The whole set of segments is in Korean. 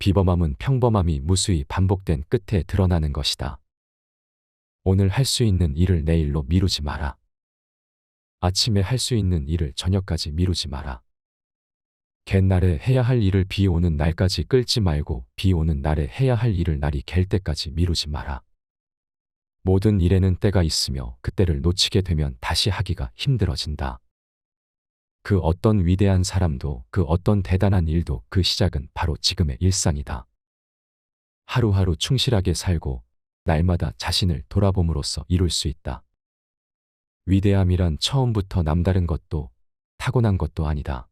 비범함은 평범함이 무수히 반복된 끝에 드러나는 것이다. 오늘 할 수 있는 일을 내일로 미루지 마라. 아침에 할 수 있는 일을 저녁까지 미루지 마라. 갯날에 해야 할 일을 비 오는 날까지 끌지 말고 비 오는 날에 해야 할 일을 날이 갤 때까지 미루지 마라. 모든 일에는 때가 있으며 그때를 놓치게 되면 다시 하기가 힘들어진다. 그 어떤 위대한 사람도 그 어떤 대단한 일도 그 시작은 바로 지금의 일상이다. 하루하루 충실하게 살고 날마다 자신을 돌아봄으로써 이룰 수 있다. 위대함이란 처음부터 남다른 것도 타고난 것도 아니다.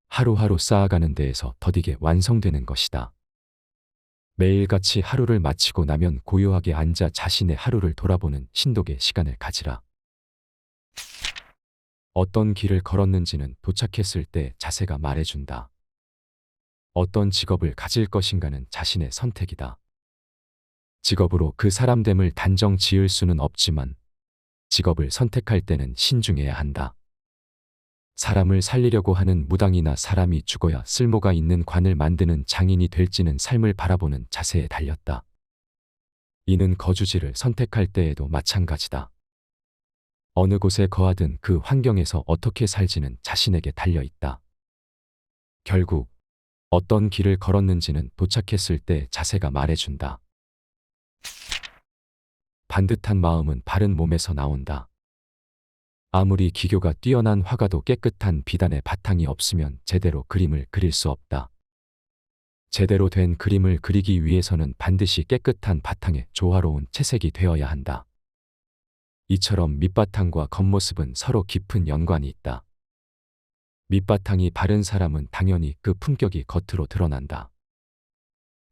하루하루 쌓아가는 데에서 더디게 완성되는 것이다. 매일같이 하루를 마치고 나면 고요하게 앉아 자신의 하루를 돌아보는 신독의 시간을 가지라. 어떤 길을 걸었는지는 도착했을 때 자세가 말해준다. 어떤 직업을 가질 것인가는 자신의 선택이다. 직업으로 그 사람됨을 단정 지을 수는 없지만 직업을 선택할 때는 신중해야 한다. 사람을 살리려고 하는 무당이나 사람이 죽어야 쓸모가 있는 관을 만드는 장인이 될지는 삶을 바라보는 자세에 달렸다. 이는 거주지를 선택할 때에도 마찬가지다. 어느 곳에 거하든 그 환경에서 어떻게 살지는 자신에게 달려 있다. 결국 어떤 길을 걸었는지는 도착했을 때 자세가 말해준다. 반듯한 마음은 바른 몸에서 나온다. 아무리 기교가 뛰어난 화가도 깨끗한 비단의 바탕이 없으면 제대로 그림을 그릴 수 없다. 제대로 된 그림을 그리기 위해서는 반드시 깨끗한 바탕에 조화로운 채색이 되어야 한다. 이처럼 밑바탕과 겉모습은 서로 깊은 연관이 있다. 밑바탕이 바른 사람은 당연히 그 품격이 겉으로 드러난다.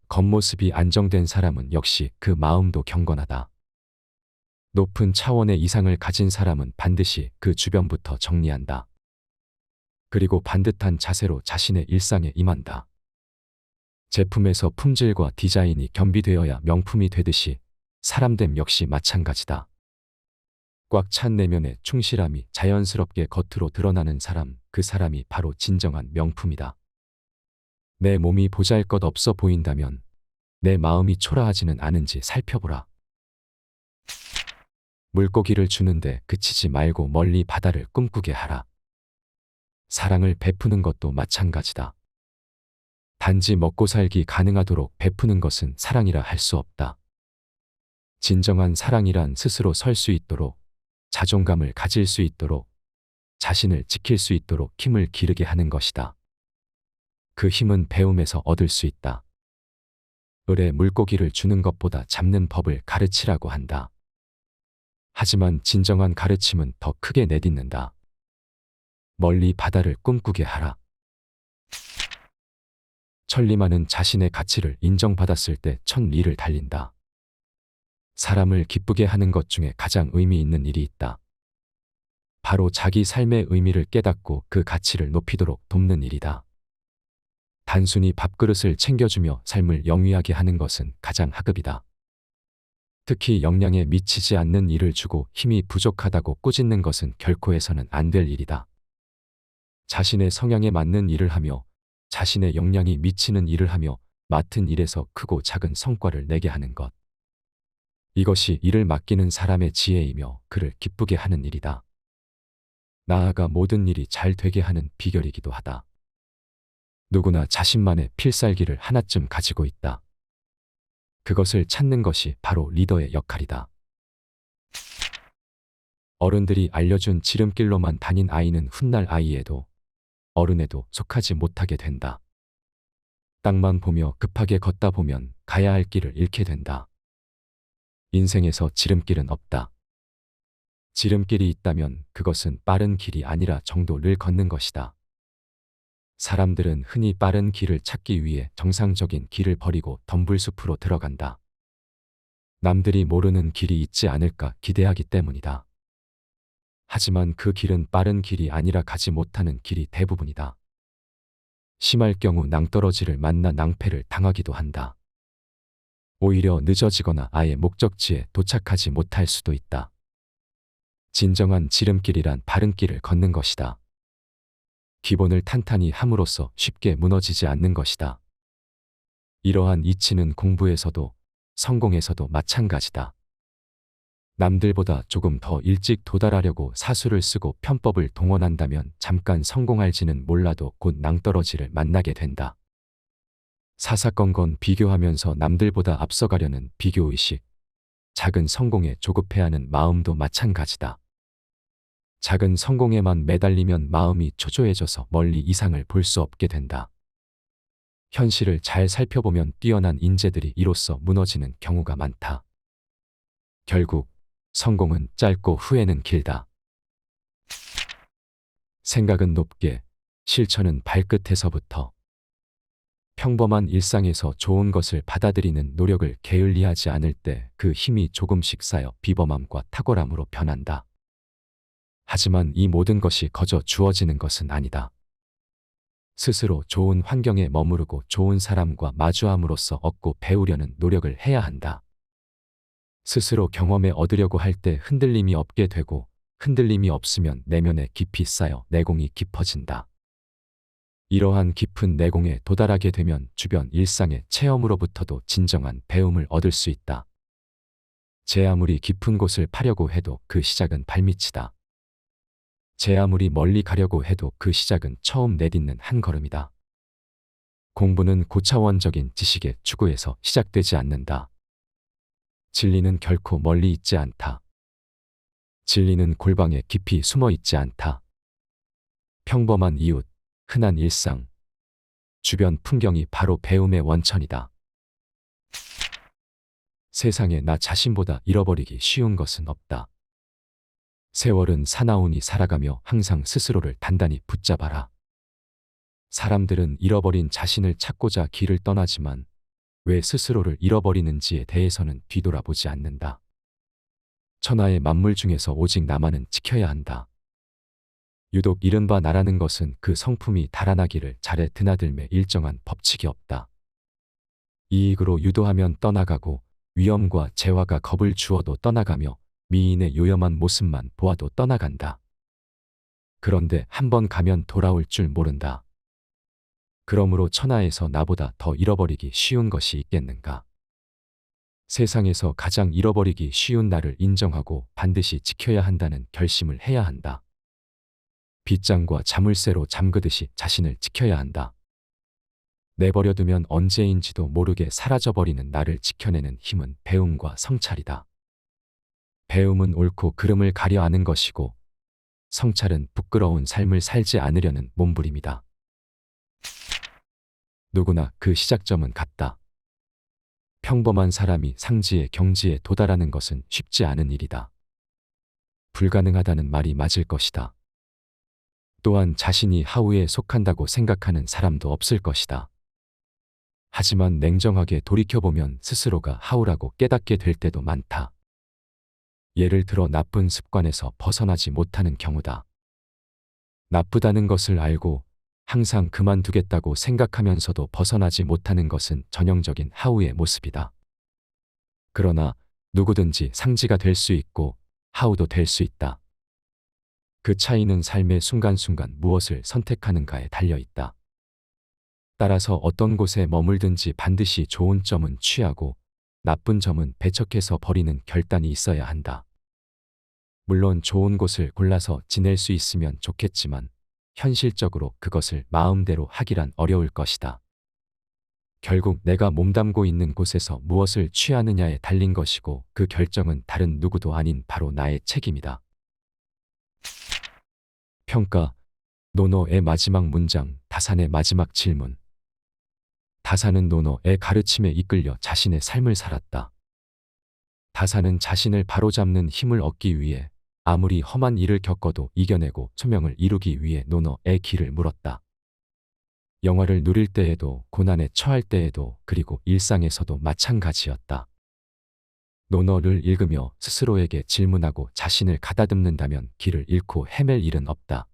겉모습이 안정된 사람은 역시 그 마음도 경건하다. 높은 차원의 이상을 가진 사람은 반드시 그 주변부터 정리한다. 그리고 반듯한 자세로 자신의 일상에 임한다. 제품에서 품질과 디자인이 겸비되어야 명품이 되듯이 사람됨 역시 마찬가지다. 꽉 찬 내면의 충실함이 자연스럽게 겉으로 드러나는 사람, 그 사람이 바로 진정한 명품이다. 내 몸이 보잘것없어 보인다면 내 마음이 초라하지는 않은지 살펴보라. 물고기를 주는데 그치지 말고 멀리 바다를 꿈꾸게 하라. 사랑을 베푸는 것도 마찬가지다. 단지 먹고 살기 가능하도록 베푸는 것은 사랑이라 할 수 없다. 진정한 사랑이란 스스로 설 수 있도록, 자존감을 가질 수 있도록, 자신을 지킬 수 있도록 힘을 기르게 하는 것이다. 그 힘은 배움에서 얻을 수 있다. 을에 물고기를 주는 것보다 잡는 법을 가르치라고 한다. 하지만 진정한 가르침은 더 크게 내딛는다. 멀리 바다를 꿈꾸게 하라. 천리마는 자신의 가치를 인정받았을 때 천리를 달린다. 사람을 기쁘게 하는 것 중에 가장 의미 있는 일이 있다. 바로 자기 삶의 의미를 깨닫고 그 가치를 높이도록 돕는 일이다. 단순히 밥그릇을 챙겨주며 삶을 영위하게 하는 것은 가장 하급이다. 특히 역량에 미치지 않는 일을 주고 힘이 부족하다고 꾸짖는 것은 결코 해서는 안 될 일이다. 자신의 성향에 맞는 일을 하며 자신의 역량이 미치는 일을 하며 맡은 일에서 크고 작은 성과를 내게 하는 것. 이것이 일을 맡기는 사람의 지혜이며 그를 기쁘게 하는 일이다. 나아가 모든 일이 잘 되게 하는 비결이기도 하다. 누구나 자신만의 필살기를 하나쯤 가지고 있다. 그것을 찾는 것이 바로 리더의 역할이다. 어른들이 알려준 지름길로만 다닌 아이는 훗날 아이에도 어른에도 속하지 못하게 된다. 땅만 보며 급하게 걷다 보면 가야 할 길을 잃게 된다. 인생에서 지름길은 없다. 지름길이 있다면 그것은 빠른 길이 아니라 정도를 걷는 것이다. 사람들은 흔히 빠른 길을 찾기 위해 정상적인 길을 버리고 덤불숲으로 들어간다. 남들이 모르는 길이 있지 않을까 기대하기 때문이다. 하지만 그 길은 빠른 길이 아니라 가지 못하는 길이 대부분이다. 심할 경우 낭떠러지를 만나 낭패를 당하기도 한다. 오히려 늦어지거나 아예 목적지에 도착하지 못할 수도 있다. 진정한 지름길이란 바른 길을 걷는 것이다. 기본을 탄탄히 함으로써 쉽게 무너지지 않는 것이다. 이러한 이치는 공부에서도 성공에서도 마찬가지다. 남들보다 조금 더 일찍 도달하려고 사수를 쓰고 편법을 동원한다면 잠깐 성공할지는 몰라도 곧 낭떠러지를 만나게 된다. 사사건건 비교하면서 남들보다 앞서가려는 비교의식, 작은 성공에 조급해하는 마음도 마찬가지다. 작은 성공에만 매달리면 마음이 초조해져서 멀리 이상을 볼 수 없게 된다. 현실을 잘 살펴보면 뛰어난 인재들이 이로써 무너지는 경우가 많다. 결국 성공은 짧고 후회는 길다. 생각은 높게, 실천은 발끝에서부터. 평범한 일상에서 좋은 것을 받아들이는 노력을 게을리하지 않을 때 그 힘이 조금씩 쌓여 비범함과 탁월함으로 변한다. 하지만 이 모든 것이 거저 주어지는 것은 아니다. 스스로 좋은 환경에 머무르고 좋은 사람과 마주함으로써 얻고 배우려는 노력을 해야 한다. 스스로 경험에 얻으려고 할 때 흔들림이 없게 되고 흔들림이 없으면 내면에 깊이 쌓여 내공이 깊어진다. 이러한 깊은 내공에 도달하게 되면 주변 일상의 체험으로부터도 진정한 배움을 얻을 수 있다. 제 아무리 깊은 곳을 파려고 해도 그 시작은 발밑이다. 제 아무리 멀리 가려고 해도 그 시작은 처음 내딛는 한 걸음이다. 공부는 고차원적인 지식의 추구에서 시작되지 않는다. 진리는 결코 멀리 있지 않다. 진리는 골방에 깊이 숨어 있지 않다. 평범한 이웃, 흔한 일상, 주변 풍경이 바로 배움의 원천이다. 세상에 나 자신보다 잃어버리기 쉬운 것은 없다. 세월은 사나우니 살아가며 항상 스스로를 단단히 붙잡아라. 사람들은 잃어버린 자신을 찾고자 길을 떠나지만 왜 스스로를 잃어버리는지에 대해서는 뒤돌아보지 않는다. 천하의 만물 중에서 오직 나만은 지켜야 한다. 유독 이른바 나라는 것은 그 성품이 달아나기를 잘해 드나들매 일정한 법칙이 없다. 이익으로 유도하면 떠나가고 위험과 재화가 겁을 주어도 떠나가며 미인의 요염한 모습만 보아도 떠나간다. 그런데 한번 가면 돌아올 줄 모른다. 그러므로 천하에서 나보다 더 잃어버리기 쉬운 것이 있겠는가? 세상에서 가장 잃어버리기 쉬운 나를 인정하고 반드시 지켜야 한다는 결심을 해야 한다. 빗장과 자물쇠로 잠그듯이 자신을 지켜야 한다. 내버려두면 언제인지도 모르게 사라져버리는 나를 지켜내는 힘은 배움과 성찰이다. 배움은 옳고 그름을 가려 아는 것이고 성찰은 부끄러운 삶을 살지 않으려는 몸부림이다. 누구나 그 시작점은 같다. 평범한 사람이 상지의 경지에 도달하는 것은 쉽지 않은 일이다. 불가능하다는 말이 맞을 것이다. 또한 자신이 하우에 속한다고 생각하는 사람도 없을 것이다. 하지만 냉정하게 돌이켜보면 스스로가 하우라고 깨닫게 될 때도 많다. 예를 들어 나쁜 습관에서 벗어나지 못하는 경우다. 나쁘다는 것을 알고 항상 그만두겠다고 생각하면서도 벗어나지 못하는 것은 전형적인 하우의 모습이다. 그러나 누구든지 상지가 될 수 있고 하우도 될 수 있다. 그 차이는 삶의 순간순간 무엇을 선택하는가에 달려 있다. 따라서 어떤 곳에 머물든지 반드시 좋은 점은 취하고 나쁜 점은 배척해서 버리는 결단이 있어야 한다. 물론 좋은 곳을 골라서 지낼 수 있으면 좋겠지만 현실적으로 그것을 마음대로 하기란 어려울 것이다. 결국 내가 몸담고 있는 곳에서 무엇을 취하느냐에 달린 것이고 그 결정은 다른 누구도 아닌 바로 나의 책임이다. 평가, 노노의 마지막 문장, 다산의 마지막 질문. 다산은 노노의 가르침에 이끌려 자신의 삶을 살았다. 다산은 자신을 바로잡는 힘을 얻기 위해 아무리 험한 일을 겪어도 이겨내고 소명을 이루기 위해 노노의 길을 물었다. 영화를 누릴 때에도 고난에 처할 때에도 그리고 일상에서도 마찬가지였다. 노노를 읽으며 스스로에게 질문하고 자신을 가다듬는다면 길을 잃고 헤맬 일은 없다.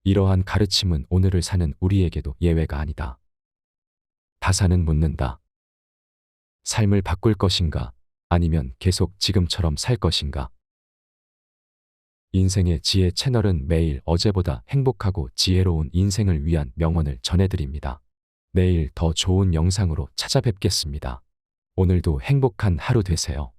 이러한 가르침은 오늘을 사는 우리에게도 예외가 아니다. 다산은 묻는다. 삶을 바꿀 것인가? 아니면 계속 지금처럼 살 것인가? 인생의 지혜 채널은 매일 어제보다 행복하고 지혜로운 인생을 위한 명언을 전해드립니다. 내일 더 좋은 영상으로 찾아뵙겠습니다. 오늘도 행복한 하루 되세요.